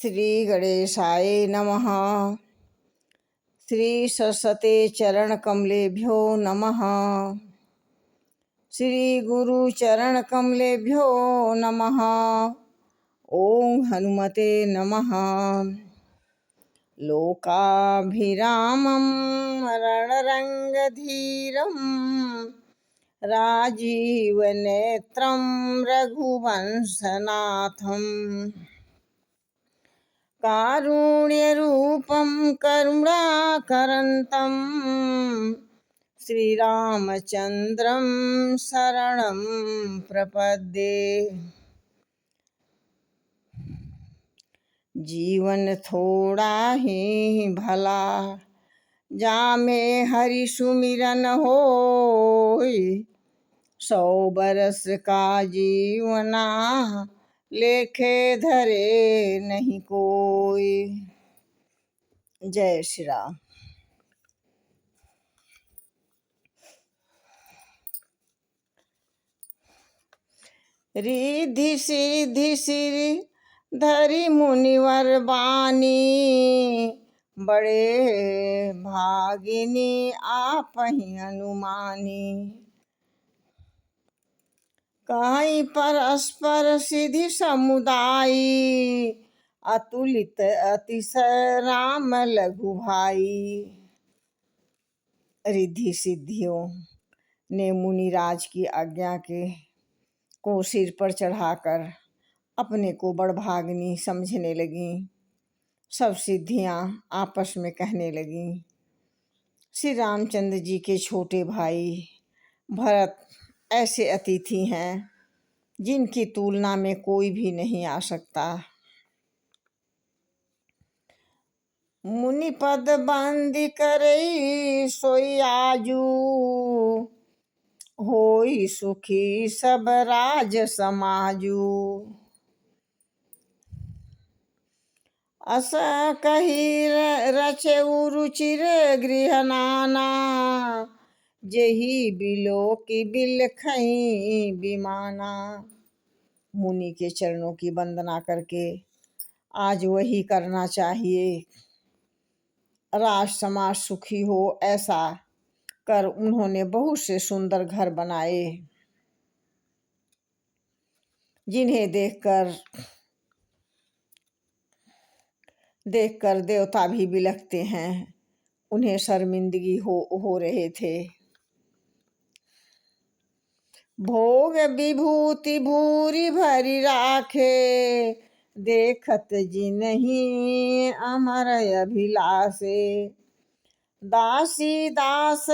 श्री गणेशाय नमः। श्री सरस्वते चरण कमलेभ्यो नमः। श्री गुरु चरण कमलेभ्यो नमः। ओम हनुमते नमः। लोकाभिरामं रणरंगधीरं राजीवनेत्रं रघुवंशनाथं कारुण्यरूपं करुणाकरन्तं श्रीरामचन्द्रं शरणं प्रपद्ये। जीवन थोड़ा ही भला जामे हरि सुमिरन होय। 100 बरस का जीवना लेखे धरे नहीं कोई। जय श्री राम। रिद्धि सिद्धि सिरि धरि मुनिवर बानी बड़े भागिनी आपहि अनुमानी। कहीं परस्पर सिद्धि समुदायी अतुलित अतिशय राम लघु भाई। रिद्धि सिद्धियों ने मुनिराज की आज्ञा को सिर पर चढ़ाकर अपने को बड़भागिनी समझने लगी। सब सिद्धियां आपस में कहने लगी, श्री रामचंद्र जी के छोटे भाई भरत ऐसे अतिथि हैं जिनकी तुलना में कोई भी नहीं आ सकता। मुनि पद बंदी करई सोई आजू होई सुखी सब राज समाजू। अस कही रचेउ रुचिर गृह नाना जेहि बिलो की बिलखई बिमाना। मुनि के चरणों की वंदना करके आज वही करना चाहिए। राज समाज सुखी हो ऐसा कर उन्होंने बहुत से सुंदर घर बनाए जिन्हें देखकर देवता भी बिलखते हैं। उन्हें शर्मिंदगी हो रहे थे। भोग विभूति भूरी भरी राखे देखत जिन्हीं अमर अभिलाषे। दासी दास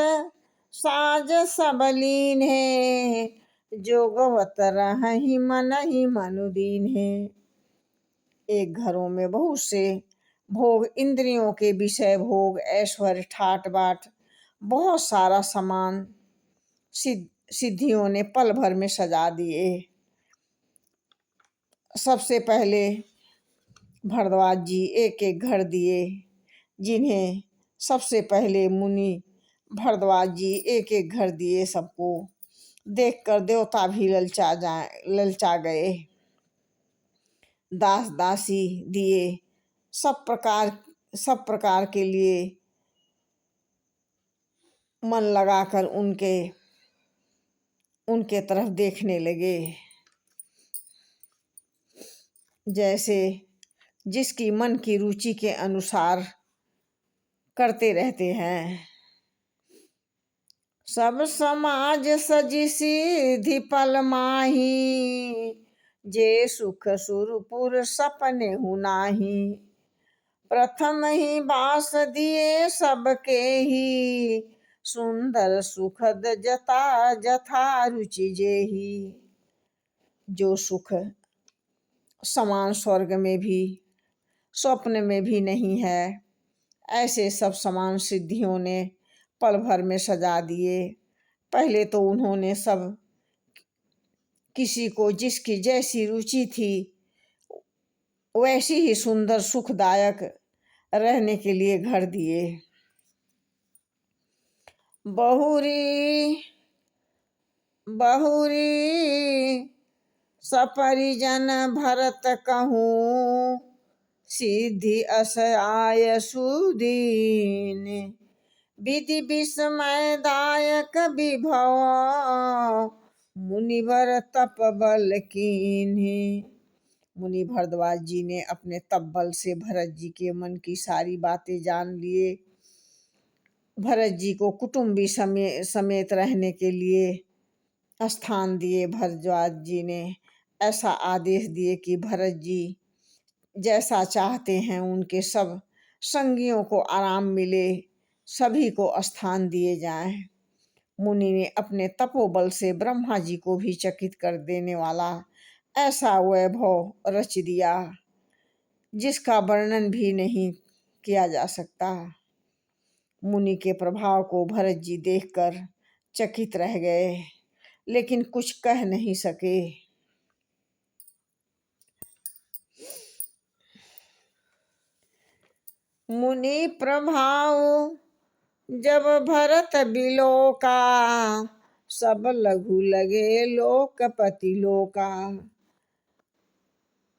साज सबलीन है जोगवत रहि मन ही मनुदीन है। एक घरों में बहुत से भोग, इंद्रियों के विषय भोग, ऐश्वर्य, ठाट बाट, बहुत सारा सामान सिद्धियों ने पल भर में सजा दिए। सबसे पहले भरद्वाज जी एक एक घर दिए, जिन्हें सबसे पहले मुनि भरद्वाज जी एक एक घर दिए। सबको देखकर देवता भी ललचा गए। दास दासी दिए, सब प्रकार के लिए मन लगाकर उनके तरफ देखने लगे। जैसे जिसकी मन की रुचि के अनुसार करते रहते हैं। सब समाज सजी सिद्धि पल माही जे सुख सुरपुर सपने हुनाही। प्रथम ही बास दिए सबके ही सुंदर सुखद जता जथा रुचि जेही। जो सुख समान स्वर्ग में भी स्वप्न में भी नहीं है, ऐसे सब समान सिद्धियों ने पल भर में सजा दिए। पहले तो उन्होंने सब किसी को जिसकी जैसी रुचि थी वैसी ही सुंदर सुखदायक रहने के लिए घर दिए। बहुरी सपरिजन भरत कहूँ सिद्धि अस आय सुदीन। विधि विस्मयदायक विभव मुनिवर तप बल कीन्हे। मुनि भरद्वाज जी ने अपने तप बल से भरत जी के मन की सारी बातें जान लिए। भरत जी को कुटुंबी समेत रहने के लिए स्थान दिए। भरद्वाज जी ने ऐसा आदेश दिए कि भरत जी जैसा चाहते हैं उनके सब संगियों को आराम मिले, सभी को स्थान दिए जाएं। मुनि ने अपने तपोबल से ब्रह्मा जी को भी चकित कर देने वाला ऐसा वैभव रच दिया जिसका वर्णन भी नहीं किया जा सकता। मुनि के प्रभाव को भरत जी देखकर चकित रह गए, लेकिन कुछ कह नहीं सके। मुनि प्रभाव जब भरत बिलोका, सब लघु लगे लोकपति लोका।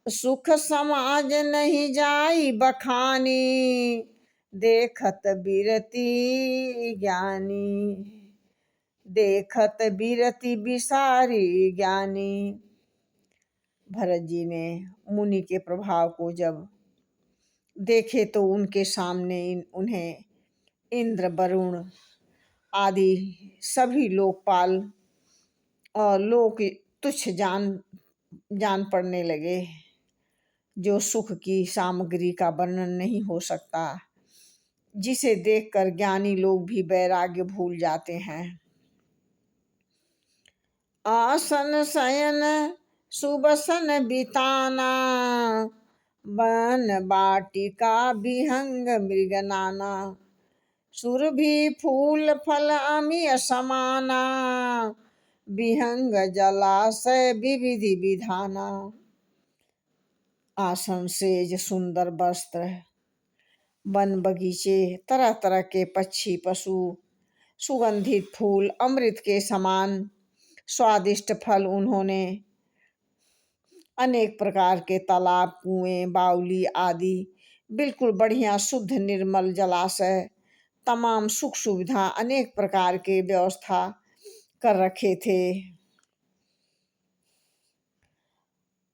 सुख समाज नहीं जाई बखानी, देखत बिरति ज्ञानी। देखत बिरति बिसारी ज्ञानी। भरत जी ने मुनि के प्रभाव को जब देखे तो उनके सामने उन्हें इंद्र वरुण आदि सभी लोकपाल और लोक तुच्छ जान पड़ने लगे। जो सुख की सामग्री का वर्णन नहीं हो सकता, जिसे देखकर ज्ञानी लोग भी वैराग्य भूल जाते हैं। आसन शयन सुबसन बिताना, वन बाटिका विहंग मृग नाना। सुरभि फूल फल अमिय समाना, विहंग जलाशय विविधि विधाना। आसन सेज सुंदर वस्त्र, वन बगीचे, तरह तरह के पक्षी पशु, सुगंधित फूल, अमृत के समान स्वादिष्ट फल। उन्होंने अनेक प्रकार के तालाब, कुएं, बावली आदि बिल्कुल बढ़िया शुद्ध निर्मल जलाशय, तमाम सुख सुविधा, अनेक प्रकार के व्यवस्था कर रखे थे।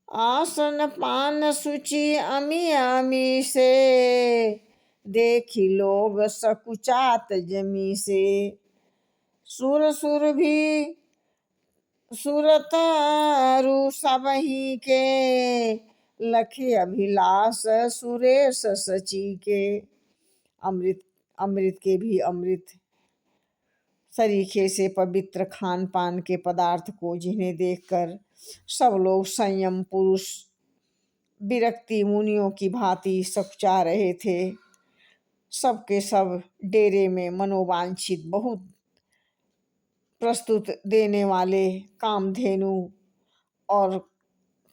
आसन पान सूचि अमी अमी से, देखी लोग सकुचात जमी से। सुर सुर भी सुरतारु सबही के, लखे अभिलाष सुरेश सची के। अमृत के भी अमृत सरीखे से पवित्र खान पान के पदार्थ को जिन्हें देखकर सब लोग संयम पुरुष विरक्ति मुनियों की भांति सकुचा रहे थे। सबके सब डेरे में मनोवांछित बहुत प्रस्तुत देने वाले कामधेनु और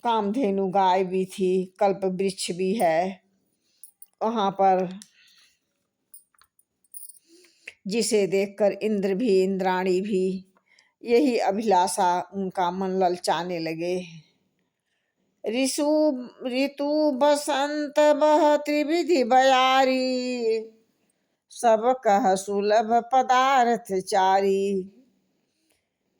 कामधेनु गाय भी थी, कल्प वृक्ष भी है वहाँ पर, जिसे देखकर इंद्र भी इंद्राणी भी यही अभिलाषा उनका मन ललचाने लगे। ऋतु बसंत बह त्रिविधि बयारी, सब कह सुलभ पदार्थ चारी।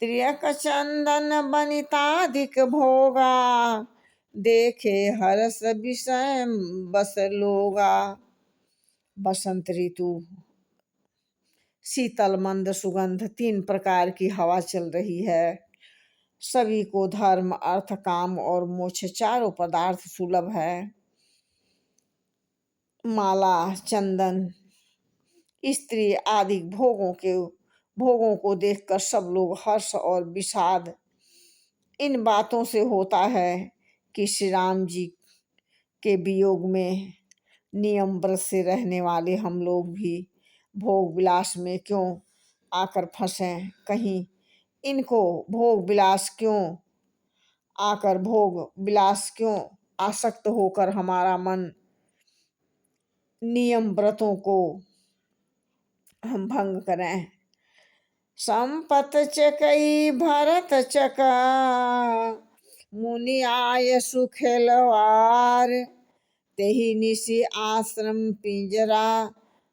त्रियक चंदन बनिताधिक भोगा, देखे हर्ष विषय बस लोगा। बसंत ऋतु, शीतल मंद सुगंध, 3 प्रकार की हवा चल रही है। सभी को धर्म अर्थ काम और मोक्ष चारों पदार्थ सुलभ है। माला, चंदन, स्त्री आदि भोगों को देखकर सब लोग हर्ष और विषाद इन बातों से होता है कि श्री राम जी के वियोग में नियम व्रत से रहने वाले हम लोग भी भोग विलास में क्यों आकर फंसे। कहीं इनको भोग विलास क्यों आसक्त होकर हमारा मन नियम व्रतों को हम भंग करें। संपत चकई भरत चका, मुनि आय सुखेलवार। ते ही निशि आश्रम पिंजरा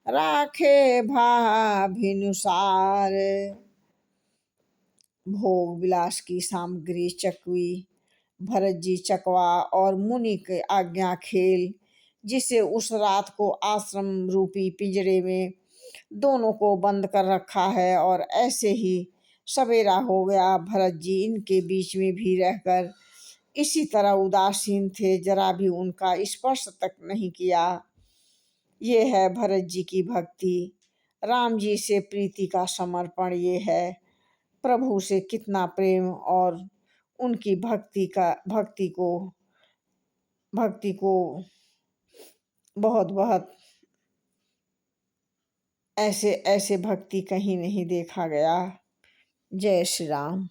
राखे भाभिनुसार। भोग विलास की सामग्री चकवी, भरत जी चकवा और मुनि के आज्ञा खेल, जिसे उस रात को आश्रम रूपी पिंजरे में दोनों को बंद कर रखा है। और ऐसे ही सवेरा हो गया। भरत जी इनके बीच में भी रहकर इसी तरह उदासीन थे, जरा भी उनका स्पर्श तक नहीं किया। ये है भरत जी की भक्ति। राम जी से प्रीति का समर्पण ये है। प्रभु से कितना प्रेम और उनकी भक्ति को बहुत बहुत ऐसे ऐसे भक्ति कहीं नहीं देखा गया। जय श्री राम।